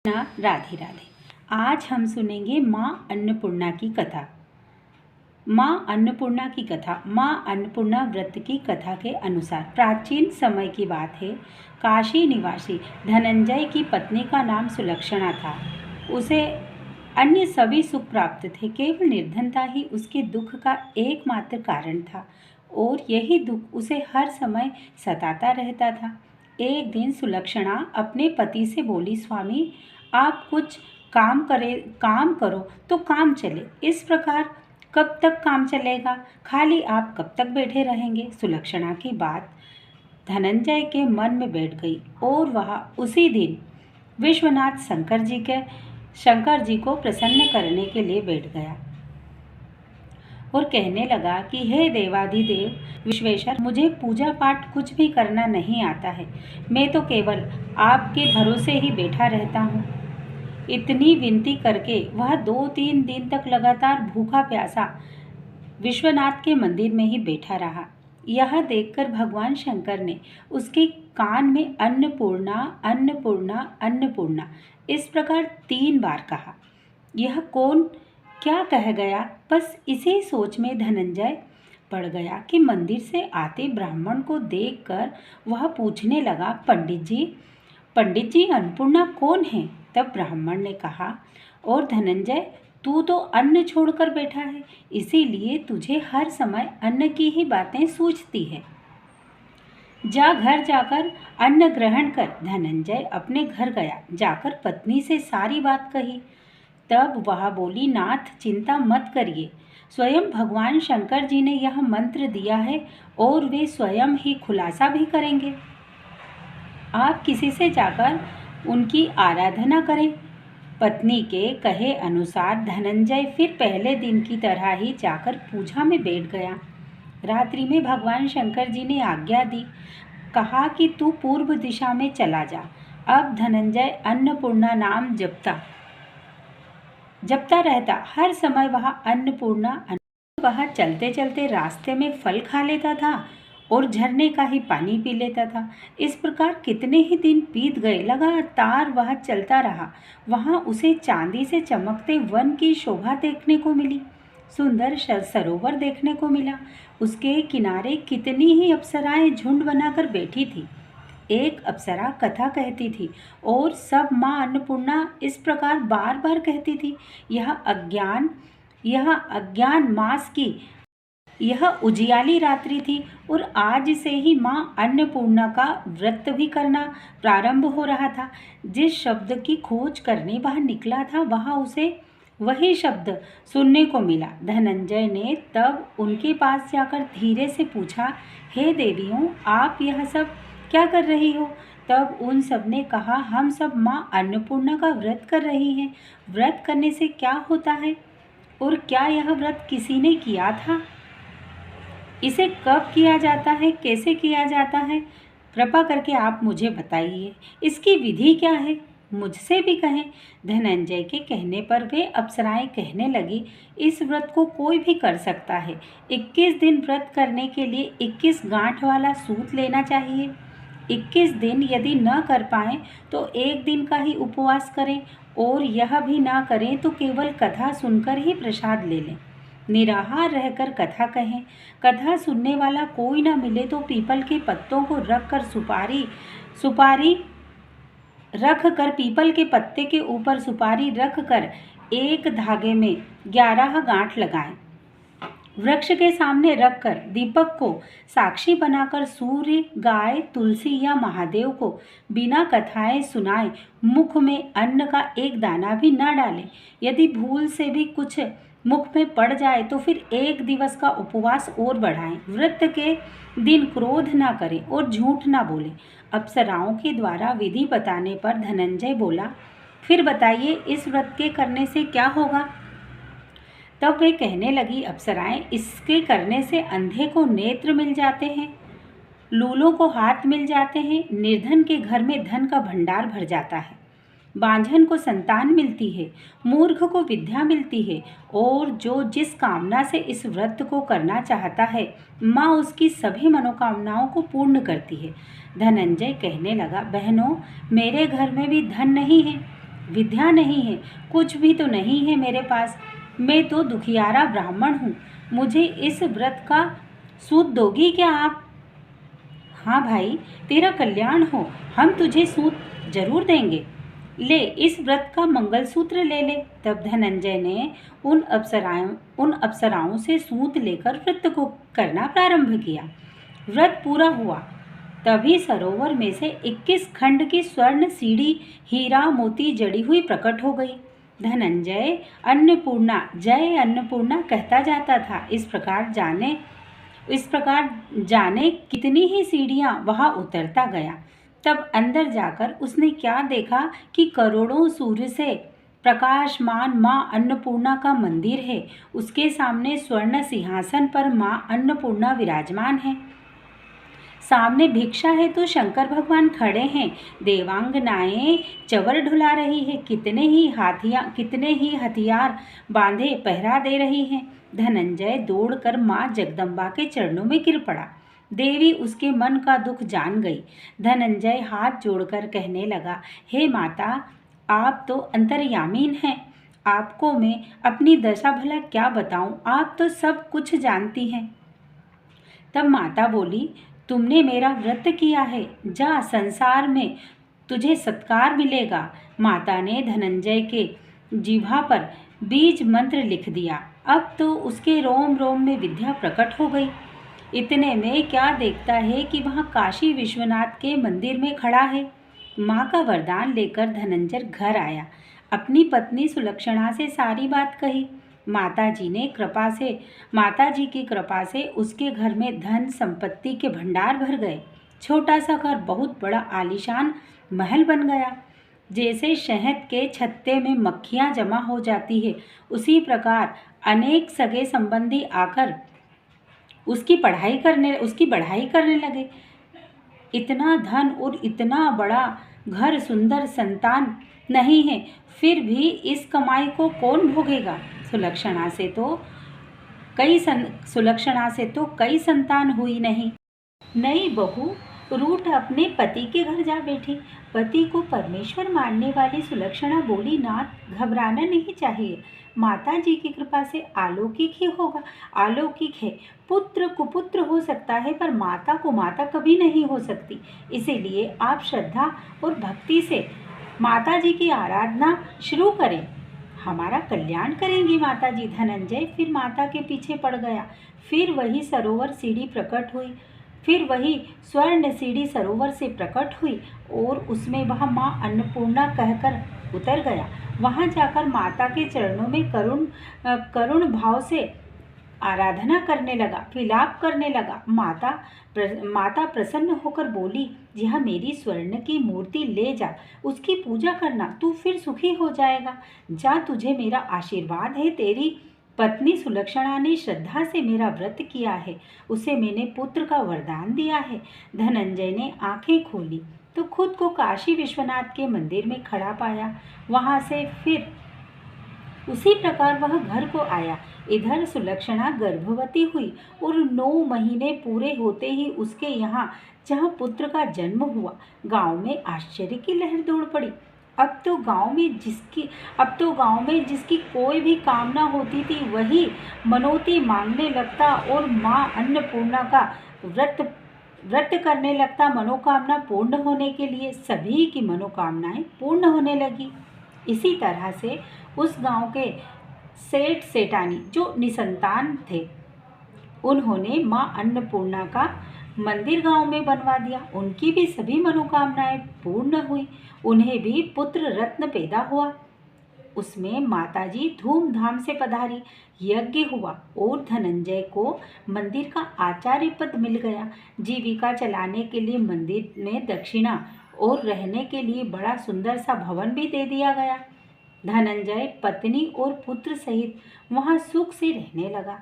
ना राधे राधे। आज हम सुनेंगे माँ अन्नपूर्णा की कथा। माँ अन्नपूर्णा की कथा। माँ अन्नपूर्णा व्रत की कथा के अनुसार प्राचीन समय की बात है। काशी निवासी धनंजय की पत्नी का नाम सुलक्षणा था। उसे अन्य सभी सुख प्राप्त थे, केवल निर्धनता ही उसके दुख का एकमात्र कारण था और यही दुख उसे हर समय सताता रहता था। एक दिन सुलक्षणा अपने पति से बोली, स्वामी आप कुछ काम करो तो काम चले, इस प्रकार कब तक काम चलेगा? खाली आप कब तक बैठे रहेंगे? सुलक्षणा की बात धनंजय के मन में बैठ गई और वह उसी दिन विश्वनाथ शंकर जी को प्रसन्न करने के लिए बैठ गया और कहने लगा कि हे देवाधिदेव विश्वेश्वर, मुझे पूजा पाठ कुछ भी करना नहीं आता है। मैं तो केवल आपके भरोसे ही बैठा रहता हूँ। इतनी विनती करके वह 2-3 दिन तक लगातार भूखा प्यासा विश्वनाथ के मंदिर में ही बैठा रहा। यह देखकर भगवान शंकर ने उसके कान में अन्नपूर्णा अन्नपूर्णा अन्नपूर्णा इस प्रकार 3 बार कहा। यह कौन क्या कह गया? बस इसी सोच में धनंजय पड़ गया कि मंदिर से आते ब्राह्मण को देखकर वह पूछने लगा, पंडित जी अन्नपूर्णा कौन है? तब ब्राह्मण ने कहा, और धनंजय, तू तो अन्न छोड़कर बैठा है, इसीलिए तुझे हर समय अन्न की ही बातें सूझती है। जा घर जाकर अन्न ग्रहण कर। धनंजय अपने घर गया। जाकर पत्नी से सारी बात कही। तब वह बोली, नाथ चिंता मत करिए, स्वयं भगवान शंकर जी ने यह मंत्र दिया है और वे स्वयं ही खुलासा भी करेंगे। आप किसी से जाकर उनकी आराधना करें। पत्नी के कहे अनुसार धनंजय फिर पहले दिन की तरह ही जाकर पूजा में बैठ गया। रात्रि में भगवान शंकर जी ने आज्ञा दी, कहा कि तू पूर्व दिशा में चला जा। अब धनंजय अन्नपूर्णा नाम जपता रहता। हर समय वह अन्नपूर्णा। वह चलते चलते रास्ते में फल खा लेता था और झरने का ही पानी पी लेता था। इस प्रकार कितने ही दिन बीत गए। लगातार वह चलता रहा। वहाँ उसे चांदी से चमकते वन की शोभा देखने को मिली। सुंदर सरोवर देखने को मिला। उसके किनारे कितनी ही अप्सराएं झुंड बनाकर बैठी थी। एक अप्सरा कथा कहती थी और सब माँ अन्नपूर्णा इस प्रकार बार बार कहती थी, यह अज्ञान मास की यह उजियाली रात्रि थी और आज से ही माँ अन्नपूर्णा का व्रत भी करना प्रारंभ हो रहा था। जिस शब्द की खोज करने बाहर निकला था वहाँ उसे वही शब्द सुनने को मिला। धनंजय ने तब उनके पास जाकर धीरे से पूछा, हे देवियों, आप यह सब क्या कर रही हो? तब उन सब ने कहा, हम सब माँ अन्नपूर्णा का व्रत कर रही हैं। व्रत करने से क्या होता है और क्या यह व्रत किसी ने किया था? इसे कब किया जाता है, कैसे किया जाता है? कृपा करके आप मुझे बताइए। इसकी विधि क्या है? मुझसे भी कहें। धनंजय के कहने पर वे अप्सराएं कहने लगी, इस व्रत को कोई भी कर सकता है। 21 दिन व्रत करने के लिए 21 गांठ वाला सूत लेना चाहिए। 21 दिन यदि न कर पाएं तो 1 दिन का ही उपवास करें और यह भी ना करें तो केवल कथा सुनकर ही प्रसाद ले लें। निराहार रहकर कथा कहें। कथा सुनने वाला कोई ना मिले तो पीपल के पत्तों को रखकर पीपल के पत्ते के ऊपर सुपारी रखकर एक धागे में 11 गांठ लगाएं। वृक्ष के सामने रखकर दीपक को साक्षी बनाकर सूर्य, गाय, तुलसी या महादेव को बिना कथाएं सुनाए मुख में अन्न का एक दाना भी न डालें। यदि भूल से भी कुछ मुख में पड़ जाए तो फिर 1 दिवस का उपवास और बढ़ाएं। व्रत के दिन क्रोध ना करें और झूठ ना बोलें। अप्सराओं के द्वारा विधि बताने पर धनंजय बोला, फिर बताइए इस व्रत के करने से क्या होगा? तब वे कहने लगी, अप्सराएं, इसके करने से अंधे को नेत्र मिल जाते हैं, लूलों को हाथ मिल जाते हैं, निर्धन के घर में धन का भंडार भर जाता है, बांझन को संतान मिलती है, मूर्ख को विद्या मिलती है और जो जिस कामना से इस व्रत को करना चाहता है माँ उसकी सभी मनोकामनाओं को पूर्ण करती है। धनंजय कहने लगा, बहनों, मेरे घर में भी धन नहीं है, विद्या नहीं है, कुछ भी तो नहीं है मेरे पास। मैं तो दुखियारा ब्राह्मण हूँ। मुझे इस व्रत का सूत दोगी क्या आप? हाँ भाई, तेरा कल्याण हो, हम तुझे सूत जरूर देंगे। ले, इस व्रत का मंगलसूत्र ले ले। तब धनंजय ने उन अप्सराओं से सूत लेकर व्रत को करना प्रारंभ किया। व्रत पूरा हुआ, तभी सरोवर में से 21 खंड की स्वर्ण सीढ़ी हीरा मोती जड़ी हुई प्रकट हो गई। धनंजय अन्नपूर्णा, जय अन्नपूर्णा कहता जाता था। इस प्रकार जाने कितनी ही सीढ़ियां वहां उतरता गया। तब अंदर जाकर उसने क्या देखा कि करोड़ों सूर्य से प्रकाशमान मां अन्नपूर्णा का मंदिर है। उसके सामने स्वर्ण सिंहासन पर मां अन्नपूर्णा विराजमान है। सामने भिक्षा है तो शंकर भगवान खड़े हैं। देवांगनाएं चवर ढुला रही है। कितने ही हथियार बांधे पहरा दे रही हैं। धनंजय दौड़कर मां जगदम्बा के चरणों में गिर पड़ा। देवी उसके मन का दुख जान गई। धनंजय हाथ जोड़कर कहने लगा, हे माता, आप तो अंतर्यामीन हैं। आपको मैं अपनी दशा भला क्या बताऊं? आप तो सब कुछ जानती हैं। तब माता बोली, तुमने मेरा व्रत किया है, जा, संसार में तुझे सत्कार मिलेगा। माता ने धनंजय के जिह्वा पर बीज मंत्र लिख दिया। अब तो उसके रोम रोम में विद्या प्रकट हो गई। इतने में क्या देखता है कि वहाँ काशी विश्वनाथ के मंदिर में खड़ा है। माँ का वरदान लेकर धनंजय घर आया। अपनी पत्नी सुलक्षणा से सारी बात कही। माता जी की कृपा से उसके घर में धन संपत्ति के भंडार भर गए। छोटा सा घर बहुत बड़ा आलीशान महल बन गया। जैसे शहद के छत्ते में मक्खियां जमा हो जाती है, उसी प्रकार अनेक सगे संबंधी आकर उसकी बढ़ाई करने लगे। इतना धन और इतना बड़ा घर, सुंदर संतान नहीं है, फिर भी इस कमाई को कौन भोगेगा? सुलक्षणा से तो कई संतान हुई नहीं। नई बहू रूठ अपने पति के घर जा बैठी। पति को परमेश्वर मानने वाली सुलक्षणा बोली, नाथ, घबराना नहीं चाहिए। माता जी की कृपा से अलौकिक ही होगा। अलौकिक है, पुत्र कुपुत्र हो सकता है, पर माता को माता कभी नहीं हो सकती। इसीलिए आप श्रद्धा और भक्ति से माता जी की आराधना शुरू करें, हमारा कल्याण करेंगी माता जी। धनंजय फिर माता के पीछे पड़ गया। फिर वही स्वर्ण सीढ़ी सरोवर से प्रकट हुई और उसमें वह माँ अन्नपूर्णा कहकर उतर गया। वहां जाकर माता के चरणों में करुण भाव से आराधना करने लगा, विलाप करने लगा। माता प्रसन्न होकर बोली, यह मेरी स्वर्ण की मूर्ति ले जा, उसकी पूजा करना, तू फिर सुखी हो जाएगा। जा, तुझे मेरा आशीर्वाद है। तेरी पत्नी सुलक्षणा ने श्रद्धा से मेरा व्रत किया है, उसे मैंने पुत्र का वरदान दिया है। धनंजय ने आंखें खोली तो खुद को काशी विश्वनाथ के मंदिर में खड़ा पाया। वहां से फिर उसी प्रकार वह घर को आया। इधर सुलक्षणा गर्भवती हुई और 9 महीने पूरे होते ही उसके यहाँ जहाँ पुत्र का जन्म हुआ, गांव में आश्चर्य की लहर दौड़ पड़ी। अब तो गांव में जिसकी कोई भी कामना होती थी, वही मनौती मांगने लगता और माँ अन्नपूर्णा का व्रत करने लगता। मनोकामना पूर्ण होने के लिए सभी की मनोकामनाएं पूर्ण होने लगी। इसी तरह से उस गांव के सेठ सेठानी जो निसंतान थे, उन्होंने मां अन्नपूर्णा का मंदिर गांव में बनवा दिया। उनकी भी सभी मनोकामनाएं पूर्ण हुई। उन्हें भी पुत्र रत्न पैदा हुआ। उसमें माताजी धूमधाम से पधारी। यज्ञ हुआ और धनंजय को मंदिर का आचार्य पद मिल गया। जीविका चलाने के लिए मंदिर में दक्षिणा और रहने के लिए बड़ा सुंदर सा भवन भी दे दिया गया। धनंजय पत्नी और पुत्र सहित वहां सुख से रहने लगा।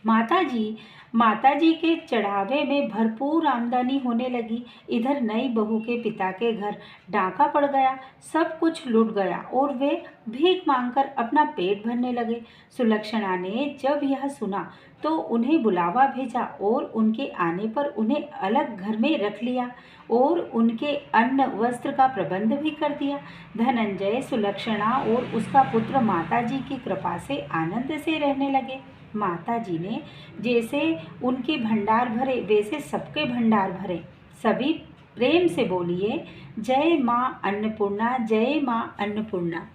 माताजी के चढ़ावे में भरपूर आमदनी होने लगी। इधर नई बहू के पिता के घर डाका पड़ गया, सब कुछ लूट गया और वे भीख मांगकर अपना पेट भरने लगे। सुलक्षणा ने जब यह सुना तो उन्हें बुलावा भेजा और उनके आने पर उन्हें अलग घर में रख लिया और उनके अन्न वस्त्र का प्रबंध भी कर दिया। धनंजय, सुलक्षणा और उसका पुत्र माताजी की कृपा से आनंद से रहने लगे। माताजी ने जैसे उनके भंडार भरे वैसे सबके भंडार भरे। सभी प्रेम से बोलिए, जय माँ अन्नपूर्णा, जय माँ अन्नपूर्णा।